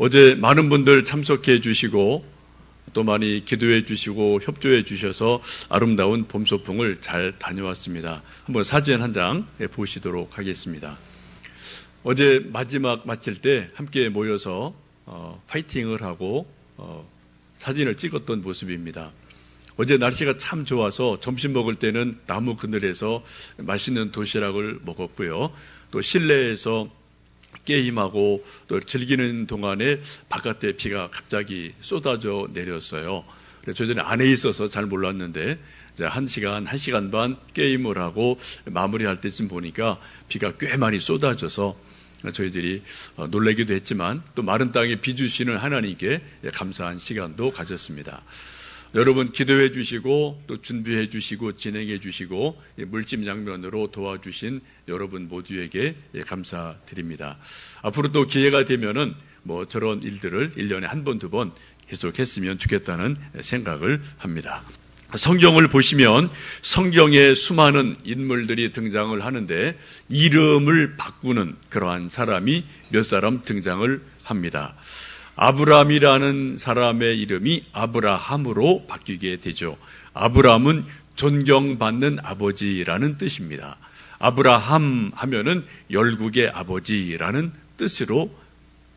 어제 많은 분들 참석해 주시고 또 많이 기도해 주시고 협조해 주셔서 아름다운 봄 소풍을 잘 다녀왔습니다. 한번 사진 한 장 보시도록 하겠습니다. 어제 마지막 마칠 때 함께 모여서 파이팅을 하고 사진을 찍었던 모습입니다. 어제 날씨가 참 좋아서 점심 먹을 때는 나무 그늘에서 맛있는 도시락을 먹었고요. 또 실내에서 게임하고 또 즐기는 동안에 바깥에 비가 갑자기 쏟아져 내렸어요. 그래서 저희는 안에 있어서 잘 몰랐는데 이제 1시간 반 게임을 하고 마무리할 때쯤 보니까 비가 꽤 많이 쏟아져서 저희들이 놀라기도 했지만 또 마른 땅에 비 주시는 하나님께 감사한 시간도 가졌습니다. 여러분 기도해 주시고 또 준비해 주시고 진행해 주시고 물심양면으로 도와주신 여러분 모두에게 감사드립니다. 앞으로 또 기회가 되면은 저런 일들을 1년에 한 번, 두 번 계속했으면 좋겠다는 생각을 합니다. 성경을 보시면 성경에 수많은 인물들이 등장을 하는데 이름을 바꾸는 그러한 사람이 몇 사람 등장을 합니다. 아브람이라는 사람의 이름이 아브라함으로 바뀌게 되죠. 아브람은 존경받는 아버지라는 뜻입니다. 아브라함 하면은 열국의 아버지라는 뜻으로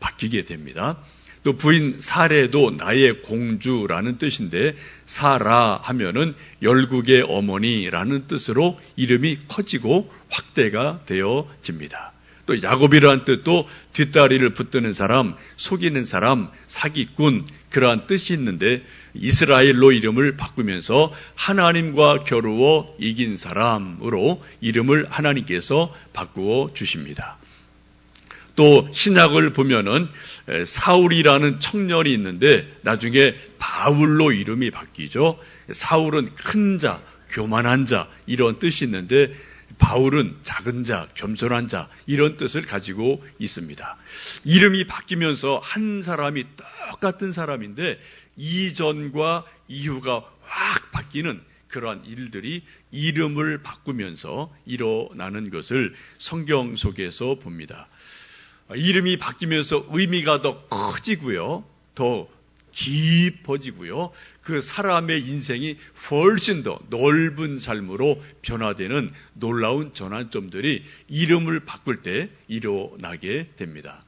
바뀌게 됩니다. 또 부인 사레도 나의 공주라는 뜻인데 사라 하면은 열국의 어머니라는 뜻으로 이름이 커지고 확대가 되어집니다. 또 야곱이라는 뜻도 뒷다리를 붙드는 사람, 속이는 사람, 사기꾼 그러한 뜻이 있는데 이스라엘로 이름을 바꾸면서 하나님과 겨루어 이긴 사람으로 이름을 하나님께서 바꾸어 주십니다. 또 신약을 보면은 사울이라는 청년이 있는데 나중에 바울로 이름이 바뀌죠. 사울은 큰 자, 교만한 자 이런 뜻이 있는데 바울은 작은 자, 겸손한 자 이런 뜻을 가지고 있습니다. 이름이 바뀌면서 한 사람이 똑같은 사람인데 이전과 이후가 확 바뀌는 그러한 일들이 이름을 바꾸면서 일어나는 것을 성경 속에서 봅니다. 이름이 바뀌면서 의미가 더 커지고요. 더 깊어지고요. 그 사람의 인생이 훨씬 더 넓은 삶으로 변화되는 놀라운 전환점들이 이름을 바꿀 때 일어나게 됩니다.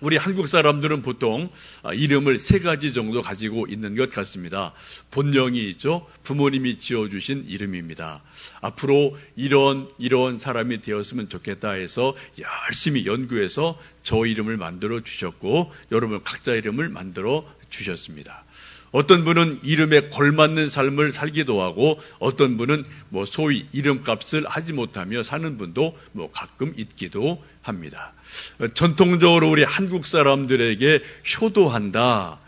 우리 한국 사람들은 보통 이름을 3가지 정도 가지고 있는 것 같습니다. 본명이 있죠. 부모님이 지어주신 이름입니다. 앞으로 이런 사람이 되었으면 좋겠다 해서 열심히 연구해서 저 이름을 만들어 주셨고 여러분 각자 이름을 만들어 주셨습니다. 어떤 분은 이름에 걸맞는 삶을 살기도 하고 어떤 분은 소위 이름값을 하지 못하며 사는 분도 가끔 있기도 합니다. 전통적으로 우리 한국 사람들에게 효도한다.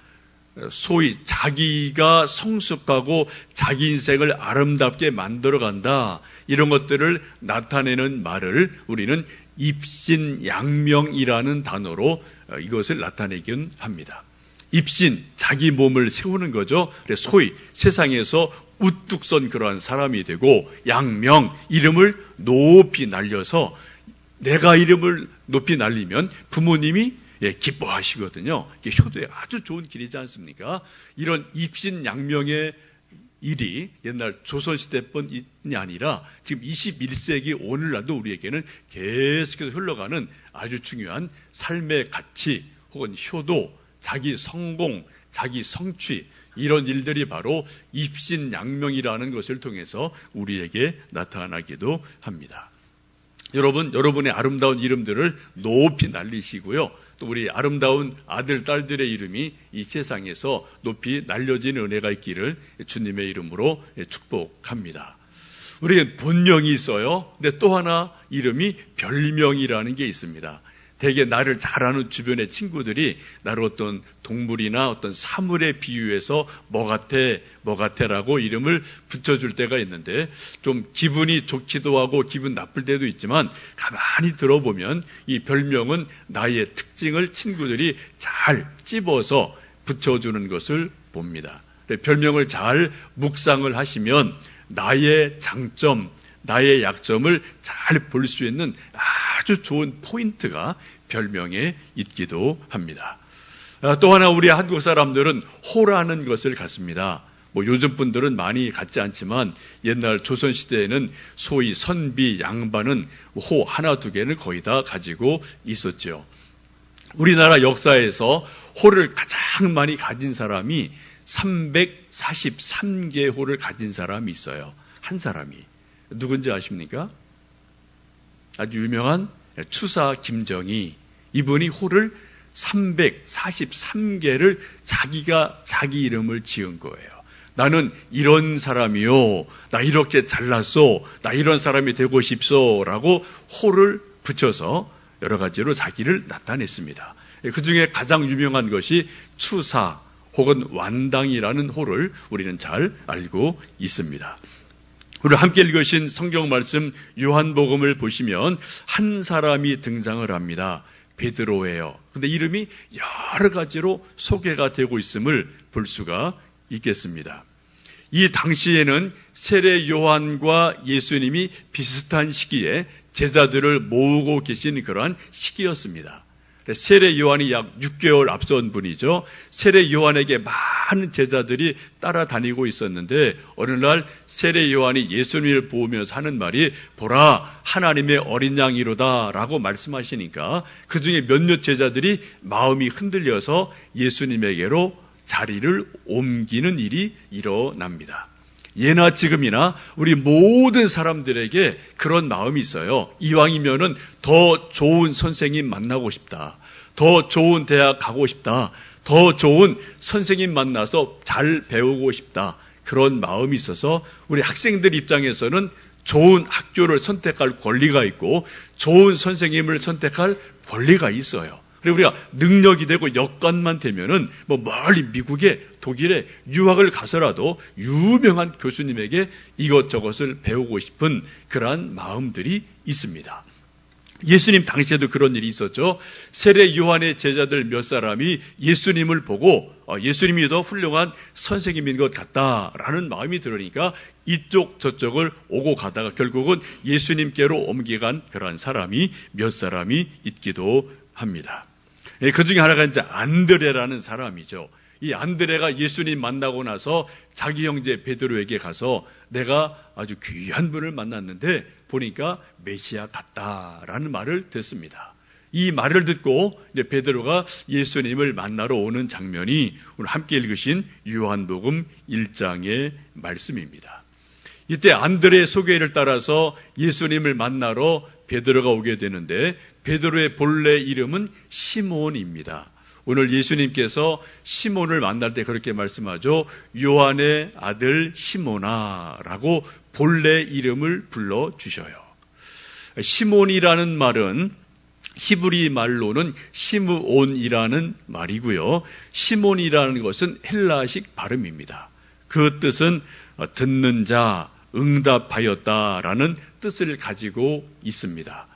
소위 자기가 성숙하고 자기 인생을 아름답게 만들어간다. 이런 것들을 나타내는 말을 우리는 입신양명이라는 단어로 이것을 나타내긴 합니다. 입신, 자기 몸을 세우는 거죠. 그래서 소위 세상에서 우뚝 선 그러한 사람이 되고 양명, 이름을 높이 날려서 내가 이름을 높이 날리면 부모님이 기뻐하시거든요. 이게 효도에 아주 좋은 길이지 않습니까? 이런 입신양명의 일이 옛날 조선시대뿐이 아니라 지금 21세기 오늘날도 우리에게는 계속해서 흘러가는 아주 중요한 삶의 가치 혹은 효도, 자기 성공, 자기 성취 이런 일들이 바로 입신양명이라는 것을 통해서 우리에게 나타나기도 합니다. 여러분, 여러분의 아름다운 이름들을 높이 날리시고요. 또 우리 아름다운 아들, 딸들의 이름이 이 세상에서 높이 날려지는 은혜가 있기를 주님의 이름으로 축복합니다. 우리에게 본명이 있어요. 근데 또 하나 이름이 별명이라는 게 있습니다. 대개 나를 잘 아는 주변의 친구들이 나를 어떤 동물이나 어떤 사물에 비유해서 뭐 같아라고 이름을 붙여줄 때가 있는데 좀 기분이 좋기도 하고 기분 나쁠 때도 있지만 가만히 들어보면 이 별명은 나의 특징을 친구들이 잘 찝어서 붙여주는 것을 봅니다. 별명을 잘 묵상을 하시면 나의 장점, 나의 약점을 잘 볼 수 있는 아주 좋은 포인트가 별명에 있기도 합니다. 또 하나 우리 한국 사람들은 호라는 것을 갖습니다. 요즘 분들은 많이 갖지 않지만 옛날 조선시대에는 소위 선비, 양반은 호 하나 두 개는 거의 다 가지고 있었죠. 우리나라 역사에서 호를 가장 많이 가진 사람이 343개 호를 가진 사람이 있어요. 한 사람이. 누군지 아십니까? 아주 유명한 추사 김정희. 이분이 호를 343개를 자기가 자기 이름을 지은 거예요. 나는 이런 사람이요. 나 이렇게 잘났소. 나 이런 사람이 되고 싶소. 라고 호를 붙여서 여러 가지로 자기를 나타냈습니다. 그 중에 가장 유명한 것이 추사 혹은 완당이라는 호를 우리는 잘 알고 있습니다. 우리 함께 읽으신 성경 말씀 요한복음을 보시면 한 사람이 등장을 합니다. 베드로예요. 근데 이름이 여러 가지로 소개가 되고 있음을 볼 수가 있겠습니다. 이 당시에는 세례 요한과 예수님이 비슷한 시기에 제자들을 모으고 계신 그러한 시기였습니다. 세례 요한이 약 6개월 앞선 분이죠. 세례 요한에게 많은 제자들이 따라다니고 있었는데 어느 날 세례 요한이 예수님을 보면서 하는 말이 보라 하나님의 어린 양이로다 라고 말씀하시니까 그 중에 몇몇 제자들이 마음이 흔들려서 예수님에게로 자리를 옮기는 일이 일어납니다. 예나 지금이나 우리 모든 사람들에게 그런 마음이 있어요. 이왕이면은 더 좋은 선생님 만나고 싶다. 더 좋은 대학 가고 싶다. 더 좋은 선생님 만나서 잘 배우고 싶다. 그런 마음이 있어서 우리 학생들 입장에서는 좋은 학교를 선택할 권리가 있고 좋은 선생님을 선택할 권리가 있어요. 그리고 우리가 능력이 되고 여건만 되면은 멀리 미국에 독일에 유학을 가서라도 유명한 교수님에게 이것저것을 배우고 싶은 그러한 마음들이 있습니다. 예수님 당시에도 그런 일이 있었죠. 세례 요한의 제자들 몇 사람이 예수님을 보고 예수님이 더 훌륭한 선생님인 것 같다라는 마음이 들으니까 이쪽 저쪽을 오고 가다가 결국은 예수님께로 옮겨간 그러한 사람이 몇 사람이 있기도 합니다. 그 중에 하나가 이제 안드레라는 사람이죠. 이 안드레가 예수님 만나고 나서 자기 형제 베드로에게 가서 내가 아주 귀한 분을 만났는데 보니까 메시아 같다라는 말을 듣습니다. 이 말을 듣고 이제 베드로가 예수님을 만나러 오는 장면이 오늘 함께 읽으신 요한복음 1장의 말씀입니다. 이때 안드레의 소개를 따라서 예수님을 만나러 베드로가 오게 되는데 베드로의 본래 이름은 시몬입니다. 오늘 예수님께서 시몬을 만날 때 그렇게 말씀하죠. 요한의 아들 시몬아라고 본래 이름을 불러주셔요. 시몬이라는 말은 히브리 말로는 시므온이라는 말이고요. 시몬이라는 것은 헬라식 발음입니다. 그 뜻은 듣는 자, 응답하였다라는 뜻을 가지고 있습니다.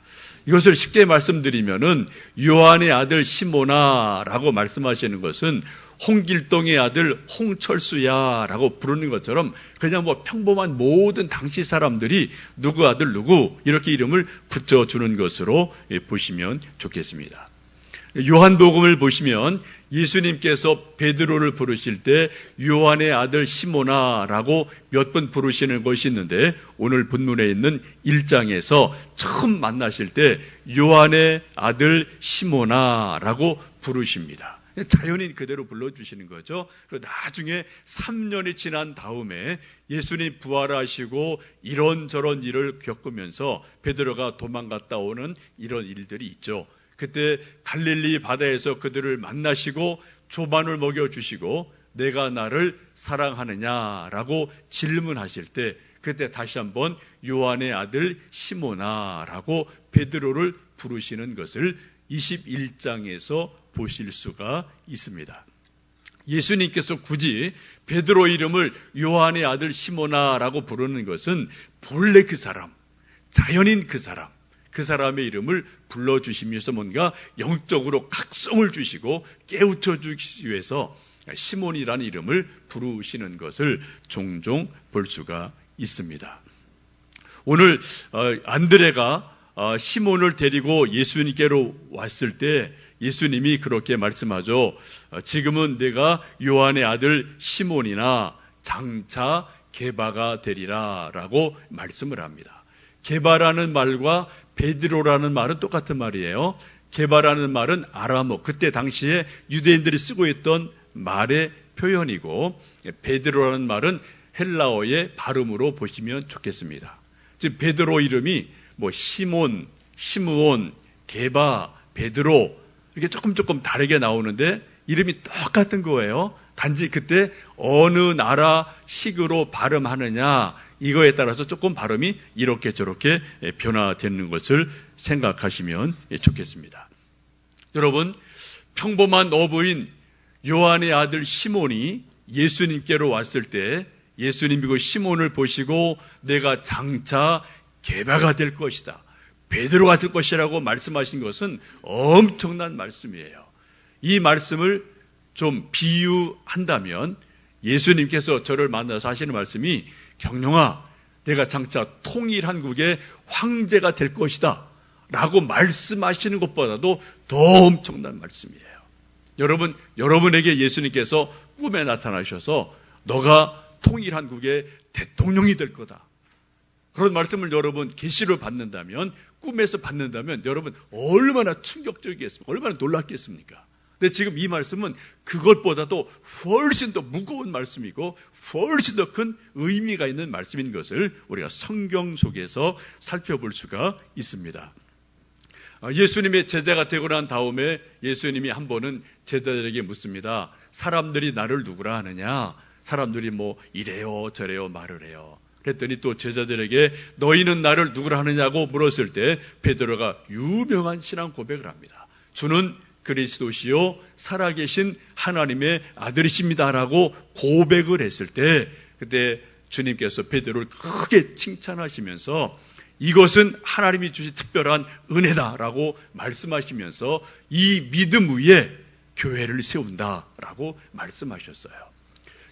이것을 쉽게 말씀드리면은 요한의 아들 시몬아라고 말씀하시는 것은 홍길동의 아들 홍철수야라고 부르는 것처럼 그냥 평범한 모든 당시 사람들이 누구 아들 누구 이렇게 이름을 붙여주는 것으로 보시면 좋겠습니다. 요한복음을 보시면 예수님께서 베드로를 부르실 때 요한의 아들 시몬아라고 몇 번 부르시는 것이 있는데 오늘 본문에 있는 1장에서 처음 만나실 때 요한의 아들 시몬아라고 부르십니다. 자연인 그대로 불러주시는 거죠. 나중에 3년이 지난 다음에 예수님 부활하시고 이런저런 일을 겪으면서 베드로가 도망갔다 오는 이런 일들이 있죠. 그때 갈릴리 바다에서 그들을 만나시고 조반을 먹여주시고 내가 나를 사랑하느냐라고 질문하실 때 그때 다시 한번 요한의 아들 시몬아라고 베드로를 부르시는 것을 21장에서 보실 수가 있습니다. 예수님께서 굳이 베드로 이름을 요한의 아들 시몬아라고 부르는 것은 본래 그 사람, 자연인 그 사람의 이름을 불러주시면서 뭔가 영적으로 각성을 주시고 깨우쳐 주시기 위해서 시몬이라는 이름을 부르시는 것을 종종 볼 수가 있습니다. 오늘 안드레가 시몬을 데리고 예수님께로 왔을 때 예수님이 그렇게 말씀하죠. 지금은 내가 요한의 아들 시몬이나 장차 게바가 되리라 라고 말씀을 합니다. 게바라는 말과 베드로라는 말은 똑같은 말이에요. 게바라는 말은 아람어, 그때 당시에 유대인들이 쓰고 있던 말의 표현이고, 베드로라는 말은 헬라어의 발음으로 보시면 좋겠습니다. 즉 베드로 이름이 시몬, 시므온, 게바, 베드로 이렇게 조금 다르게 나오는데 이름이 똑같은 거예요. 단지 그때 어느 나라식으로 발음하느냐 이거에 따라서 조금 발음이 이렇게 저렇게 변화되는 것을 생각하시면 좋겠습니다. 여러분, 평범한 어부인 요한의 아들 시몬이 예수님께로 왔을 때 예수님이 그 시몬을 보시고 내가 장차 게바가 될 것이다, 베드로가 될 것이라고 말씀하신 것은 엄청난 말씀이에요. 이 말씀을 좀 비유한다면 예수님께서 저를 만나서 하시는 말씀이 경룡아, 내가 장차 통일한국의 황제가 될 것이다 라고 말씀하시는 것보다도 더 엄청난 말씀이에요. 여러분, 여러분에게 예수님께서 꿈에 나타나셔서 너가 통일한국의 대통령이 될 거다, 그런 말씀을 여러분 계시로 받는다면, 꿈에서 받는다면 여러분 얼마나 충격적이겠습니까? 얼마나 놀랍겠습니까? 근데 지금 이 말씀은 그것보다도 훨씬 더 무거운 말씀이고 훨씬 더 큰 의미가 있는 말씀인 것을 우리가 성경 속에서 살펴볼 수가 있습니다. 예수님의 제자가 되고 난 다음에 예수님이 한 번은 제자들에게 묻습니다. 사람들이 나를 누구라 하느냐? 사람들이 이래요 저래요 말을 해요. 그랬더니 또 제자들에게 너희는 나를 누구라 하느냐고 물었을 때 베드로가 유명한 신앙 고백을 합니다. 주는 그리스도시요 살아계신 하나님의 아들이십니다라고 고백을 했을 때, 그때 주님께서 베드로를 크게 칭찬하시면서 이것은 하나님이 주신 특별한 은혜다라고 말씀하시면서 이 믿음 위에 교회를 세운다라고 말씀하셨어요.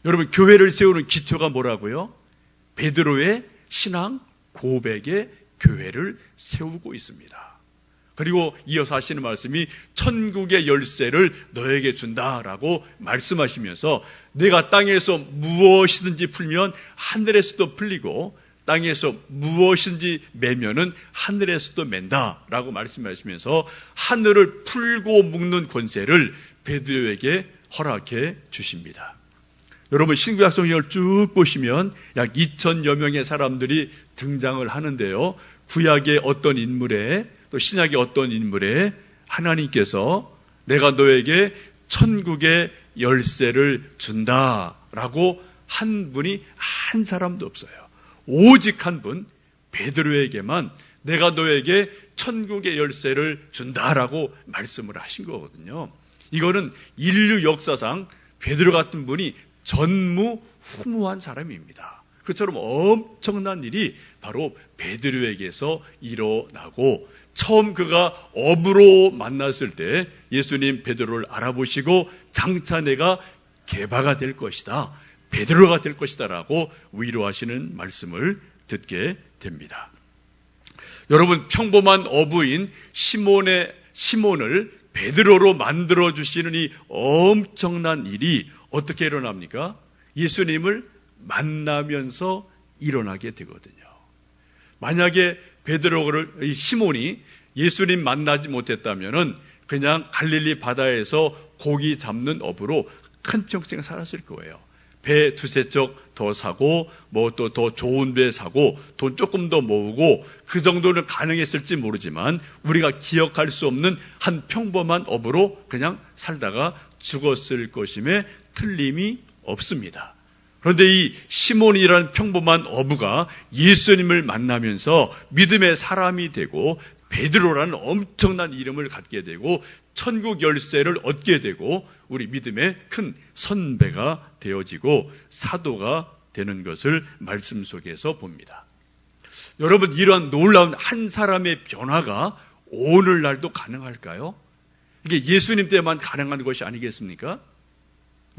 여러분, 교회를 세우는 기초가 뭐라고요? 베드로의 신앙 고백에 교회를 세우고 있습니다. 그리고 이어서 하시는 말씀이 천국의 열쇠를 너에게 준다라고 말씀하시면서 내가 땅에서 무엇이든지 풀면 하늘에서도 풀리고 땅에서 무엇이든지 매면은 하늘에서도 맨다라고 말씀하시면서 하늘을 풀고 묶는 권세를 베드로에게 허락해 주십니다. 여러분, 신구약 성경을 쭉 보시면 약 2,000여 명의 사람들이 등장을 하는데요. 구약의 어떤 인물에 또 신약의 어떤 인물에 하나님께서 내가 너에게 천국의 열쇠를 준다라고 한 분이 한 사람도 없어요. 오직 한 분, 베드로에게만 내가 너에게 천국의 열쇠를 준다라고 말씀을 하신 거거든요. 이거는 인류 역사상 베드로 같은 분이 전무후무한 사람입니다. 그처럼 엄청난 일이 바로 베드로에게서 일어나고, 처음 그가 어부로 만났을 때 예수님 베드로를 알아보시고 장차 내가 게바가 될 것이다, 베드로가 될 것이다 라고 위로하시는 말씀을 듣게 됩니다. 여러분, 평범한 어부인 시몬을 베드로로 만들어주시는 이 엄청난 일이 어떻게 일어납니까? 예수님을 만나면서 일어나게 되거든요. 만약에 이 시몬이 예수님 만나지 못했다면은 그냥 갈릴리 바다에서 고기 잡는 어부로 큰 평생 살았을 거예요. 배 두세 척 더 사고 또 더 좋은 배 사고 돈 조금 더 모으고 그 정도는 가능했을지 모르지만 우리가 기억할 수 없는 한 평범한 어부로 그냥 살다가 죽었을 것임에 틀림이 없습니다. 그런데 이 시몬이라는 평범한 어부가 예수님을 만나면서 믿음의 사람이 되고 베드로라는 엄청난 이름을 갖게 되고 천국 열쇠를 얻게 되고 우리 믿음의 큰 선배가 되어지고 사도가 되는 것을 말씀 속에서 봅니다. 여러분, 이러한 놀라운 한 사람의 변화가 오늘날도 가능할까요? 이게 예수님 때만 가능한 것이 아니겠습니까?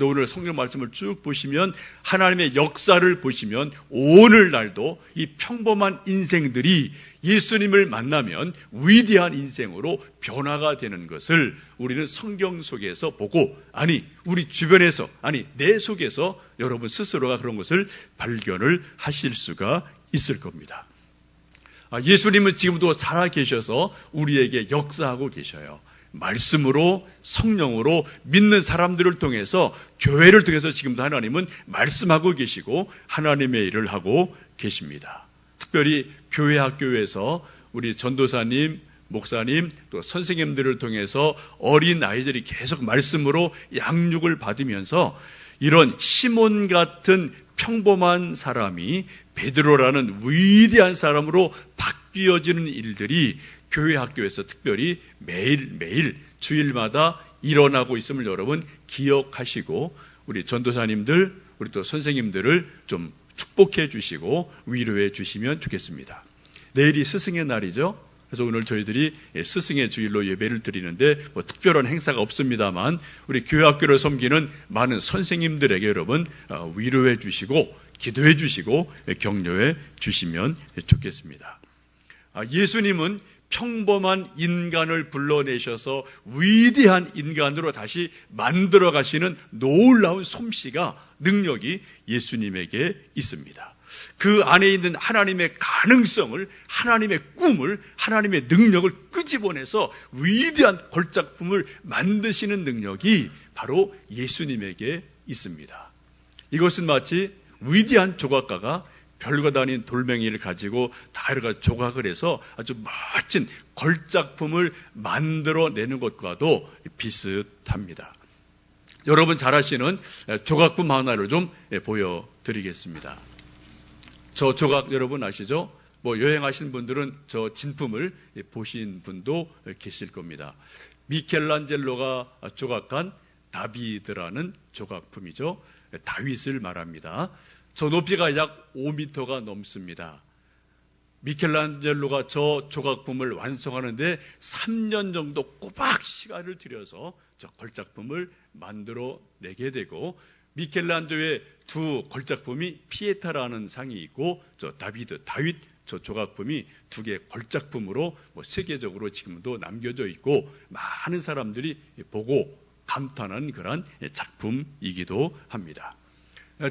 또 오늘 성경 말씀을 쭉 보시면 하나님의 역사를 보시면 오늘날도 이 평범한 인생들이 예수님을 만나면 위대한 인생으로 변화가 되는 것을 우리는 성경 속에서 보고, 아니 우리 주변에서, 아니 내 속에서 여러분 스스로가 그런 것을 발견을 하실 수가 있을 겁니다. 예수님은 지금도 살아계셔서 우리에게 역사하고 계셔요. 말씀으로, 성령으로 믿는 사람들을 통해서, 교회를 통해서 지금도 하나님은 말씀하고 계시고 하나님의 일을 하고 계십니다. 특별히 교회 학교에서 우리 전도사님, 목사님, 또 선생님들을 통해서 어린 아이들이 계속 말씀으로 양육을 받으면서 이런 시몬 같은 평범한 사람이 베드로라는 위대한 사람으로 바뀌어지는 일들이 교회 학교에서 특별히 매일매일 주일마다 일어나고 있음을 여러분 기억하시고, 우리 전도사님들, 우리 또 선생님들을 좀 축복해 주시고 위로해 주시면 좋겠습니다. 내일이 스승의 날이죠. 그래서 오늘 저희들이 스승의 주일로 예배를 드리는데 뭐 특별한 행사가 없습니다만 우리 교회 학교를 섬기는 많은 선생님들에게 여러분 위로해 주시고 기도해 주시고 격려해 주시면 좋겠습니다. 예수님은 평범한 인간을 불러내셔서 위대한 인간으로 다시 만들어 가시는 놀라운 솜씨가, 능력이 예수님에게 있습니다. 그 안에 있는 하나님의 가능성을, 하나님의 꿈을, 하나님의 능력을 끄집어내서 위대한 걸작품을 만드시는 능력이 바로 예수님에게 있습니다. 이것은 마치 위대한 조각가가 별과 아닌 돌멩이를 가지고 다 여러 가지 조각을 해서 아주 멋진 걸작품을 만들어내는 것과도 비슷합니다. 여러분 잘 아시는 조각품 하나를 좀 보여드리겠습니다. 저 조각 여러분 아시죠? 뭐 여행하신 분들은 저 진품을 보신 분도 계실 겁니다. 미켈란젤로가 조각한 다비드라는 조각품이죠. 다윗을 말합니다. 저 높이가 약 5m가 넘습니다. 미켈란젤로가 저 조각품을 완성하는데 3년 정도 꼬박 시간을 들여서 저 걸작품을 만들어내게 되고, 미켈란젤로의 두 걸작품이 피에타라는 상이 있고, 저 다윗 저 조각품이 두 개의 걸작품으로 세계적으로 지금도 남겨져 있고 많은 사람들이 보고 감탄하는 그런 작품이기도 합니다.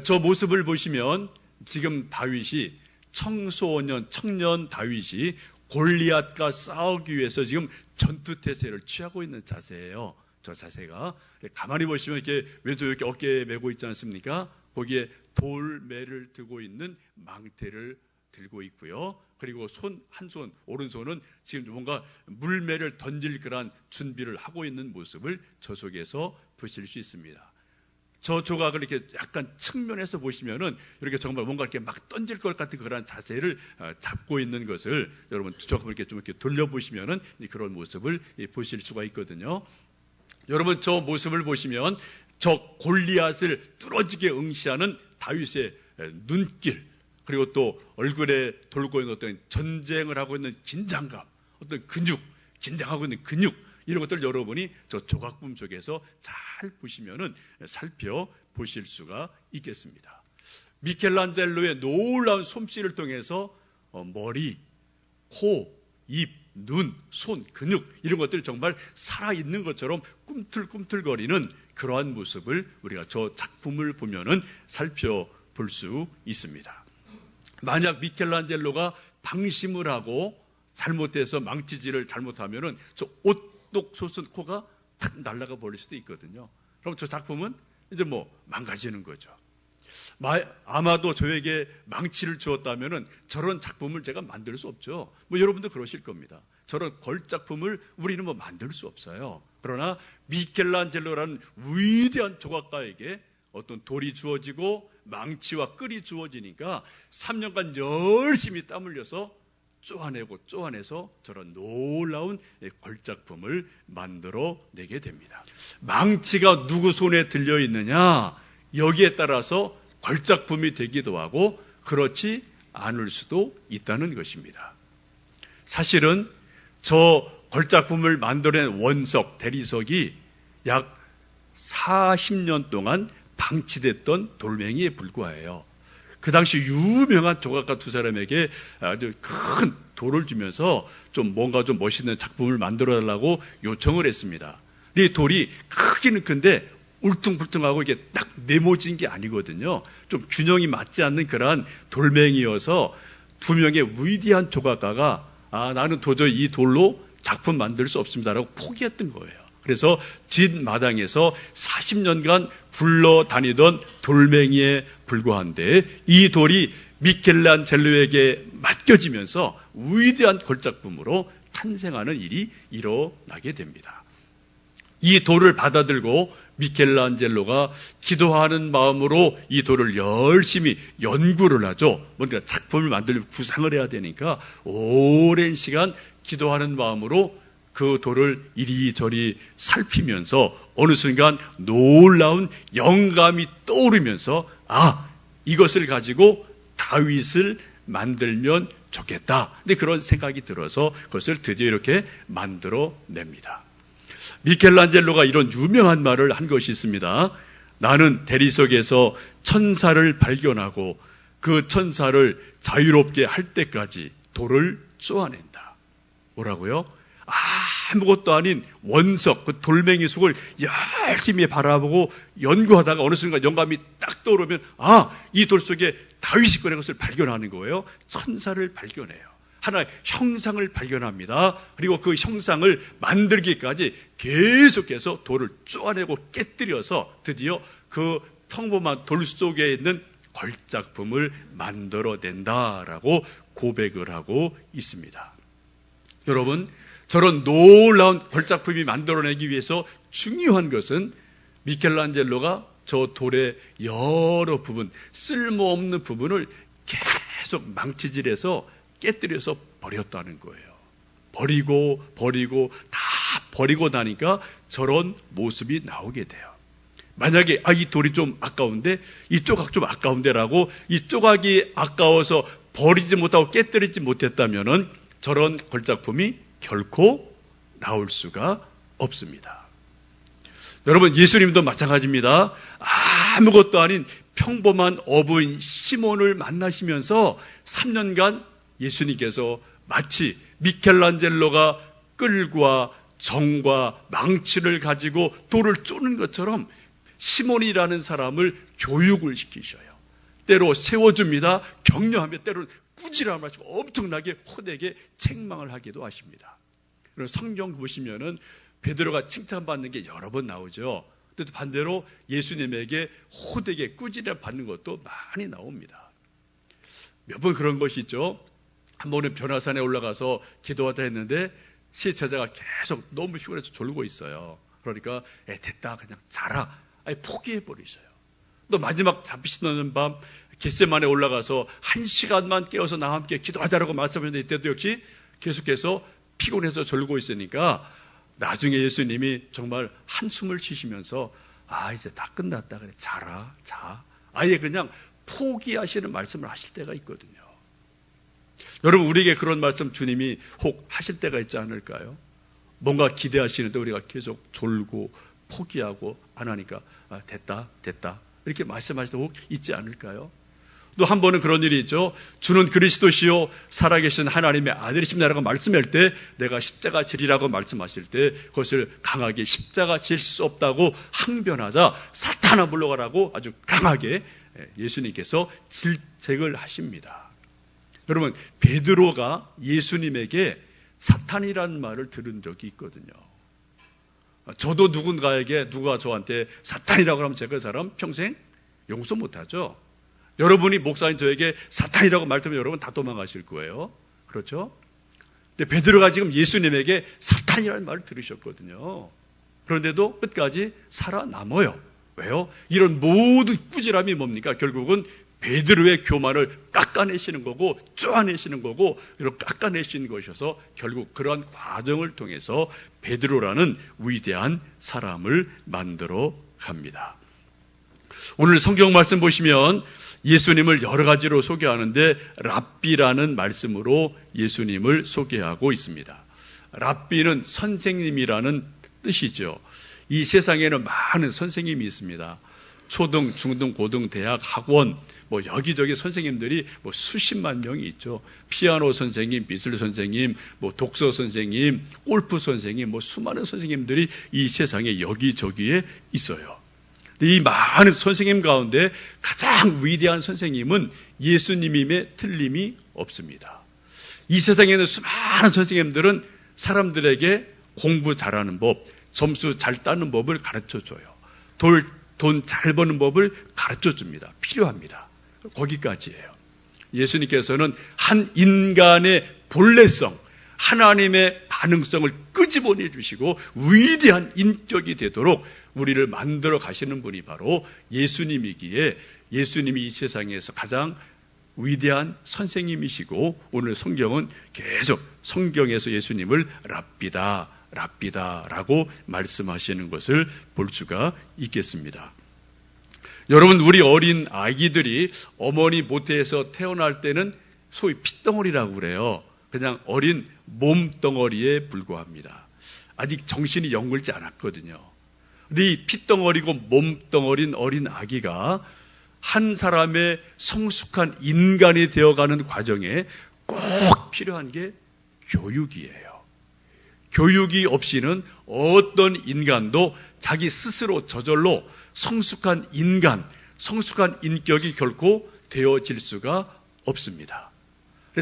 저 모습을 보시면 지금 다윗이 청년 다윗이 골리앗과 싸우기 위해서 지금 전투태세를 취하고 있는 자세예요. 저 자세가 가만히 보시면 이렇게 왼쪽 이렇게 어깨에 메고 있지 않습니까? 거기에 돌매를 들고 있는 망태를 들고 있고요. 그리고 한 손, 오른손은 지금 뭔가 물매를 던질 그런 준비를 하고 있는 모습을 저 속에서 보실 수 있습니다. 저 조각을 이렇게 약간 측면에서 보시면은 이렇게 정말 뭔가 이렇게 막 던질 것 같은 그런 자세를 잡고 있는 것을 여러분 조각을 이렇게 좀 이렇게 돌려보시면은 그런 모습을 보실 수가 있거든요. 여러분 저 모습을 보시면 저 골리앗을 뚫어지게 응시하는 다윗의 눈길, 그리고 또 얼굴에 돌고 있는 어떤 전쟁을 하고 있는 긴장감, 어떤 근육, 긴장하고 있는 근육, 이런 것들 여러분이 저 조각품 속에서 잘 보시면은 살펴보실 수가 있겠습니다. 미켈란젤로의 놀라운 솜씨를 통해서 머리, 코, 입, 눈, 손, 근육 이런 것들이 정말 살아있는 것처럼 꿈틀꿈틀거리는 그러한 모습을 우리가 저 작품을 보면은 살펴볼 수 있습니다. 만약 미켈란젤로가 방심을 하고 잘못해서 망치질을 잘못하면은 저 오똑솟은 코가 탁 날아가 버릴 수도 있거든요. 그럼 저 작품은 이제 망가지는 거죠. 아마도 저에게 망치를 주었다면은 저런 작품을 제가 만들 수 없죠. 여러분도 그러실 겁니다. 저런 걸작품을 우리는 만들 수 없어요. 그러나 미켈란젤로라는 위대한 조각가에게 어떤 돌이 주어지고 망치와 끌이 주어지니까 3년간 열심히 땀 흘려서 쪼아내서 저런 놀라운 걸작품을 만들어내게 됩니다. 망치가 누구 손에 들려 있느냐, 여기에 따라서 걸작품이 되기도 하고 그렇지 않을 수도 있다는 것입니다. 사실은 저 걸작품을 만들어낸 원석, 대리석이 약 40년 동안 방치됐던 돌멩이에 불과해요. 그 당시 유명한 조각가 두 사람에게 아주 큰 돌을 주면서 좀 뭔가 좀 멋있는 작품을 만들어 달라고 요청을 했습니다. 근데 이 돌이 크기는 큰데 울퉁불퉁하고 이게 딱 네모진 게 아니거든요. 좀 균형이 맞지 않는 그러한 돌멩이여서 두 명의 위대한 조각가가 나는 도저히 이 돌로 작품 만들 수 없습니다라고 포기했던 거예요. 그래서 뒷마당에서 40년간 굴러다니던 돌멩이에 불과한데 이 돌이 미켈란젤로에게 맡겨지면서 위대한 걸작품으로 탄생하는 일이 일어나게 됩니다. 이 돌을 받아들고 미켈란젤로가 기도하는 마음으로 이 돌을 열심히 연구를 하죠. 뭔가 작품을 만들려면 구상을 해야 되니까 오랜 시간 기도하는 마음으로 그 돌을 이리저리 살피면서 어느 순간 놀라운 영감이 떠오르면서 이것을 가지고 다윗을 만들면 좋겠다. 근데 그런 생각이 들어서 그것을 드디어 이렇게 만들어냅니다. 미켈란젤로가 이런 유명한 말을 한 것이 있습니다. 나는 대리석에서 천사를 발견하고 그 천사를 자유롭게 할 때까지 돌을 쪼아낸다. 뭐라고요? 아무것도 아닌 원석, 그 돌멩이 속을 열심히 바라보고 연구하다가 어느 순간 영감이 딱 떠오르면 이 돌 속에 다윗이 꺼낸 것을 발견하는 거예요. 천사를 발견해요. 하나의 형상을 발견합니다. 그리고 그 형상을 만들기까지 계속해서 돌을 쪼아내고 깨뜨려서 드디어 그 평범한 돌 속에 있는 걸작품을 만들어낸다라고 고백을 하고 있습니다. 여러분, 저런 놀라운 걸작품이 만들어내기 위해서 중요한 것은 미켈란젤로가 저 돌의 여러 부분, 쓸모없는 부분을 계속 망치질해서 깨뜨려서 버렸다는 거예요. 버리고 다 버리고 나니까 저런 모습이 나오게 돼요. 만약에 이 돌이 좀 아까운데 이 조각 좀 아까운데라고 이 조각이 아까워서 버리지 못하고 깨뜨리지 못했다면은 저런 걸작품이 결코 나올 수가 없습니다. 여러분, 예수님도 마찬가지입니다. 아무것도 아닌 평범한 어부인 시몬을 만나시면서 3년간 예수님께서 마치 미켈란젤로가 끌과 정과 망치를 가지고 돌을 쪼는 것처럼 시몬이라는 사람을 교육을 시키셔요. 때로 세워줍니다. 격려하며 때로는 꾸지람을 하시고 엄청나게 호되게 책망을 하기도 하십니다. 그래서 성경 보시면은 베드로가 칭찬받는 게 여러 번 나오죠. 또 반대로 예수님에게 호되게 꾸지람 받는 것도 많이 나옵니다. 몇 번 그런 것이 있죠. 한 번은 변화산에 올라가서 기도하자 했는데 세 제자가 계속 너무 피곤해서 졸고 있어요. 그러니까 됐다, 그냥 자라. 포기해버리셔요. 또 마지막 잠시 넘는 밤 겟세마네에 올라가서 1시간만 깨어서 나와 함께 기도하자라고 말씀하셨는데 이때도 역시 계속해서 피곤해서 졸고 있으니까 나중에 예수님이 정말 한숨을 쉬시면서 이제 다 끝났다. 그래, 자라, 자. 아예 그냥 포기하시는 말씀을 하실 때가 있거든요. 여러분, 우리에게 그런 말씀 주님이 혹 하실 때가 있지 않을까요? 뭔가 기대하시는데 우리가 계속 졸고 포기하고 안 하니까 됐다 이렇게 말씀하실 때 혹 있지 않을까요? 또 한 번은 그런 일이 있죠. 주는 그리스도시요 살아계신 하나님의 아들이십니다라고 말씀할 때 내가 십자가 지리라고 말씀하실 때 그것을 강하게 십자가 질 수 없다고 항변하자 사탄아 물러가라고 아주 강하게 예수님께서 질책을 하십니다. 여러분, 베드로가 예수님에게 사탄이라는 말을 들은 적이 있거든요. 저도 누군가에게 누가 저한테 사탄이라고 하면 제가 그 사람 평생 용서 못하죠. 여러분이 목사님 저에게 사탄이라고 말하면 여러분 다 도망가실 거예요. 그렇죠? 근데 베드로가 지금 예수님에게 사탄이라는 말을 들으셨거든요. 그런데도 끝까지 살아남아요. 왜요? 이런 모든 꾸지람이 뭡니까? 결국은 베드로의 교만을 깎아내시는 거고 쪼아내시는 거고 이렇게 깎아내시는 것이어서 결국 그러한 과정을 통해서 베드로라는 위대한 사람을 만들어 갑니다. 오늘 성경 말씀 보시면 예수님을 여러 가지로 소개하는데 랍비라는 말씀으로 예수님을 소개하고 있습니다. 랍비는 선생님이라는 뜻이죠. 이 세상에는 많은 선생님이 있습니다. 초등, 중등, 고등, 대학, 학원, 여기저기 선생님들이 수십만 명이 있죠. 피아노 선생님, 미술 선생님, 독서 선생님, 골프 선생님, 수많은 선생님들이 이 세상에 여기저기에 있어요. 이 많은 선생님 가운데 가장 위대한 선생님은 예수님임에 틀림이 없습니다. 이 세상에는 수많은 선생님들은 사람들에게 공부 잘하는 법, 점수 잘 따는 법을 가르쳐줘요. 돈 잘 버는 법을 가르쳐줍니다. 필요합니다. 거기까지예요. 예수님께서는 한 인간의 본래성, 하나님의 가능성을 끄집어내 주시고 위대한 인격이 되도록 우리를 만들어 가시는 분이 바로 예수님이기에 예수님이 이 세상에서 가장 위대한 선생님이시고 오늘 성경은 계속 성경에서 예수님을 랍비다라고 말씀하시는 것을 볼 수가 있겠습니다. 여러분, 우리 어린 아기들이 어머니 모태에서 태어날 때는 소위 핏덩어리라고 그래요. 그냥 어린 몸덩어리에 불과합니다. 아직 정신이 영글지 않았거든요. 근데 이 핏덩어리고 몸덩어린 어린 아기가 한 사람의 성숙한 인간이 되어가는 과정에 꼭 필요한 게 교육이에요. 교육이 없이는 어떤 인간도 자기 스스로 저절로 성숙한 인간, 성숙한 인격이 결코 되어질 수가 없습니다.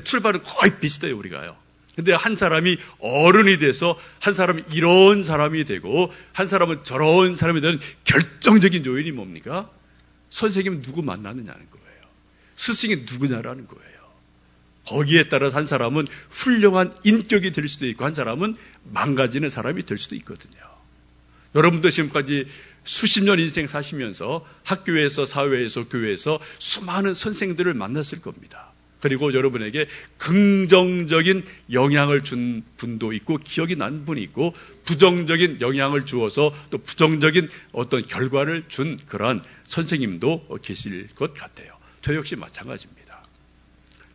출발은 거의 비슷해요, 우리가요. 근데 한 사람이 어른이 돼서 한 사람은 이런 사람이 되고 한 사람은 저런 사람이 되는 결정적인 요인이 뭡니까? 선생님 누구 만나느냐는 거예요. 스승이 누구냐라는 거예요. 거기에 따라서 한 사람은 훌륭한 인격이 될 수도 있고 한 사람은 망가지는 사람이 될 수도 있거든요. 여러분도 지금까지 수십 년 인생 사시면서 학교에서 사회에서 교회에서 수많은 선생들을 만났을 겁니다. 그리고 여러분에게 긍정적인 영향을 준 분도 있고 기억이 난 분이 있고 부정적인 영향을 주어서 또 부정적인 어떤 결과를 준 그러한 선생님도 계실 것 같아요. 저 역시 마찬가지입니다.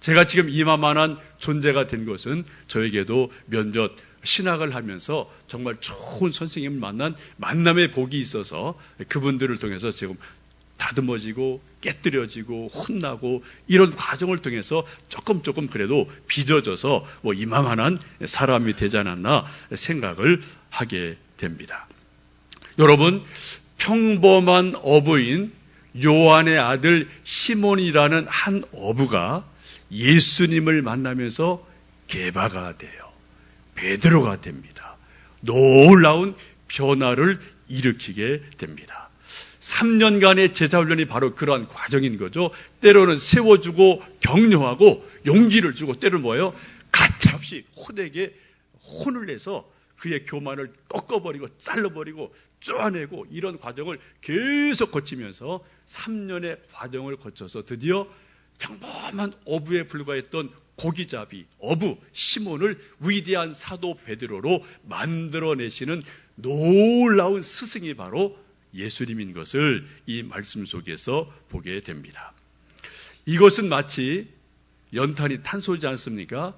제가 지금 이만한 존재가 된 것은 저에게도 몇몇 신학을 하면서 정말 좋은 선생님을 만난 만남의 복이 있어서 그분들을 통해서 지금 다듬어지고 깨뜨려지고 혼나고 이런 과정을 통해서 조금 그래도 빚어져서 이만한 사람이 되지 않았나 생각을 하게 됩니다. 여러분, 평범한 어부인 요한의 아들 시몬이라는 한 어부가 예수님을 만나면서 게바가 돼요. 베드로가 됩니다. 놀라운 변화를 일으키게 됩니다. 3년간의 제자훈련이 바로 그러한 과정인 거죠. 때로는 세워주고 격려하고 용기를 주고 때로는 뭐예요? 가차없이 호되게 혼을 내서 그의 교만을 꺾어버리고 잘라버리고 쪼아내고 이런 과정을 계속 거치면서 3년의 과정을 거쳐서 드디어 평범한 어부에 불과했던 고기잡이 어부 시몬을 위대한 사도 베드로로 만들어내시는 놀라운 스승이 바로 예수님인 것을 이 말씀 속에서 보게 됩니다. 이것은 마치 연탄이 탄소지 않습니까?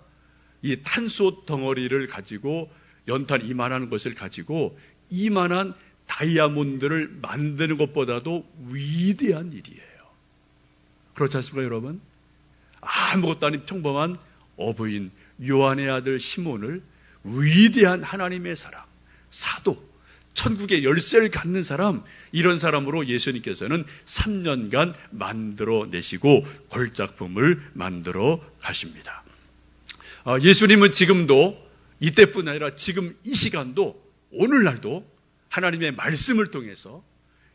이 탄소 덩어리를 가지고 연탄 이만한 것을 가지고 이만한 다이아몬드를 만드는 것보다도 위대한 일이에요. 그렇지 않습니까, 여러분? 아무것도 아닌 평범한 어부인 요한의 아들 시몬을 위대한 하나님의 사람, 사도, 천국의 열쇠를 갖는 사람, 이런 사람으로 예수님께서는 3년간 만들어내시고 걸작품을 만들어 가십니다. 예수님은 지금도 이때뿐 아니라 지금 이 시간도 오늘날도 하나님의 말씀을 통해서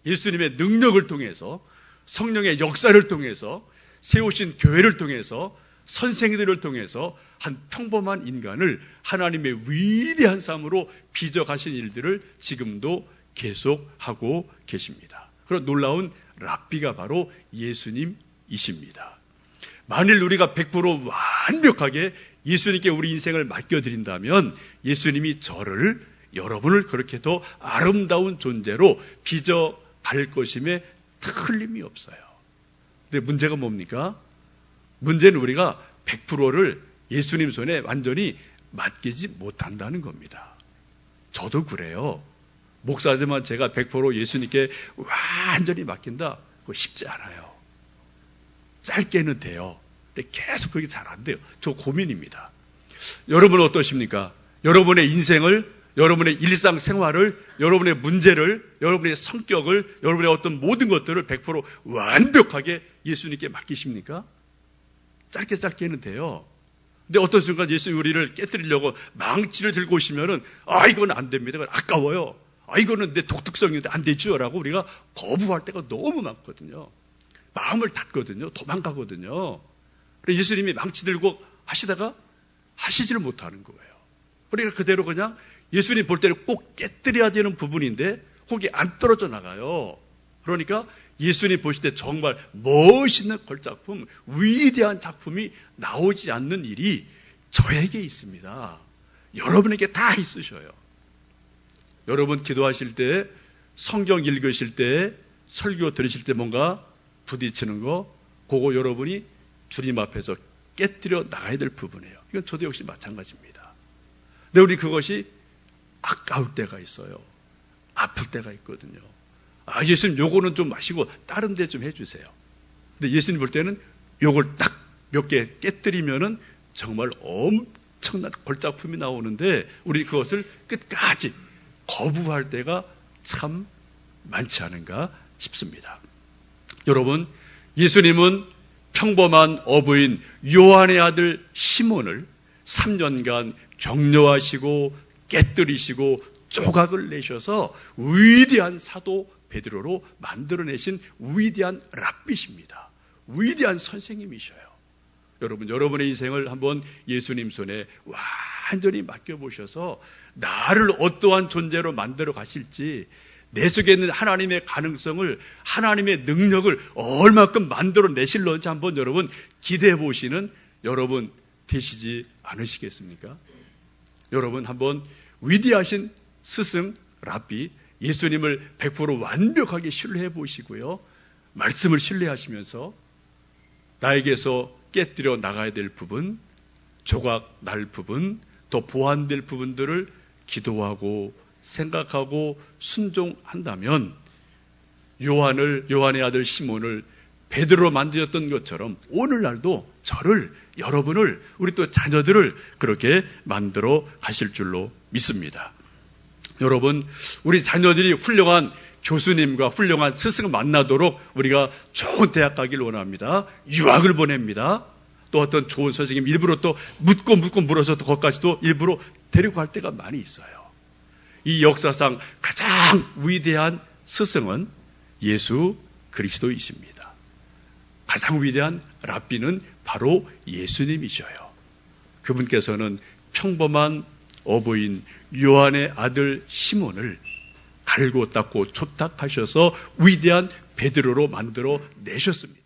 예수님의 능력을 통해서 성령의 역사를 통해서 세우신 교회를 통해서 선생들을 통해서 한 평범한 인간을 하나님의 위대한 삶으로 빚어가신 일들을 지금도 계속하고 계십니다. 그런 놀라운 랍비가 바로 예수님이십니다. 만일 우리가 100% 완벽하게 예수님께 우리 인생을 맡겨드린다면 예수님이 저를, 여러분을 그렇게 더 아름다운 존재로 빚어갈 것임에 틀림이 없어요. 근데 문제가 뭡니까? 문제는 우리가 100%를 예수님 손에 완전히 맡기지 못한다는 겁니다. 저도 그래요. 목사지만 제가 100% 예수님께 완전히 맡긴다? 그거 쉽지 않아요. 짧게는 돼요. 근데 계속 그게 잘 안 돼요. 저 고민입니다. 여러분은 어떠십니까? 여러분의 인생을, 여러분의 일상생활을, 여러분의 문제를, 여러분의 성격을, 여러분의 어떤 모든 것들을 100% 완벽하게 예수님께 맡기십니까? 짧게는 돼요. 근데 어떤 순간 예수님 우리를 깨뜨리려고 망치를 들고 오시면은, 이건 안 됩니다. 이건 아까워요. 이거는 내 독특성인데 안 되죠. 라고 우리가 거부할 때가 너무 많거든요. 마음을 닫거든요. 도망가거든요. 그래서 예수님이 망치 들고 하시다가 하시지를 못하는 거예요. 그러니까 그대로 그냥 예수님 볼 때는 꼭 깨뜨려야 되는 부분인데 거기 안 떨어져 나가요. 그러니까 예수님 보실 때 정말 멋있는 걸작품, 위대한 작품이 나오지 않는 일이 저에게 있습니다. 여러분에게 다 있으셔요. 여러분 기도하실 때, 성경 읽으실 때, 설교 들으실 때 뭔가 부딪히는 거, 그거 여러분이 주님 앞에서 깨뜨려 나가야 될 부분이에요. 이건 저도 역시 마찬가지입니다. 근데 우리 그것이 아까울 때가 있어요. 아플 때가 있거든요. 예수님 요거는 좀 마시고 다른 데 좀 해주세요. 근데 예수님 볼 때는 요걸 딱 몇 개 깨뜨리면은 정말 엄청난 걸작품이 나오는데 우리 그것을 끝까지 거부할 때가 참 많지 않은가 싶습니다. 여러분, 예수님은 평범한 어부인 요한의 아들 시몬을 3년간 격려하시고 깨뜨리시고 조각을 내셔서 위대한 사도 베드로로 만들어내신 위대한 랍비십니다. 위대한 선생님이셔요. 여러분, 여러분의 인생을 한번 예수님 손에 완전히 맡겨보셔서 나를 어떠한 존재로 만들어 가실지, 내 속에 있는 하나님의 가능성을, 하나님의 능력을 얼마큼 만들어내실런지 한번 여러분 기대해 보시는 여러분 되시지 않으시겠습니까? 여러분 한번 위대하신 스승 랍비 예수님을 100% 완벽하게 신뢰해 보시고요. 말씀을 신뢰하시면서 나에게서 깨뜨려 나가야 될 부분, 조각 날 부분, 더 보완될 부분들을 기도하고 생각하고 순종한다면 요한의 아들 시몬을 베드로로 만드셨던 것처럼 오늘날도 저를, 여러분을, 우리 또 자녀들을 그렇게 만들어 가실 줄로 믿습니다. 여러분, 우리 자녀들이 훌륭한 교수님과 훌륭한 스승을 만나도록 우리가 좋은 대학 가길 원합니다. 유학을 보냅니다. 또 어떤 좋은 선생님 일부러 또 묻고 물어서 또 거기까지도 일부러 데리고 갈 때가 많이 있어요. 이 역사상 가장 위대한 스승은 예수 그리스도이십니다. 가장 위대한 랍비는 바로 예수님이셔요. 그분께서는 평범한 어부인 요한의 아들 시몬을 갈고 닦고 초탁하셔서 위대한 베드로로 만들어 내셨습니다.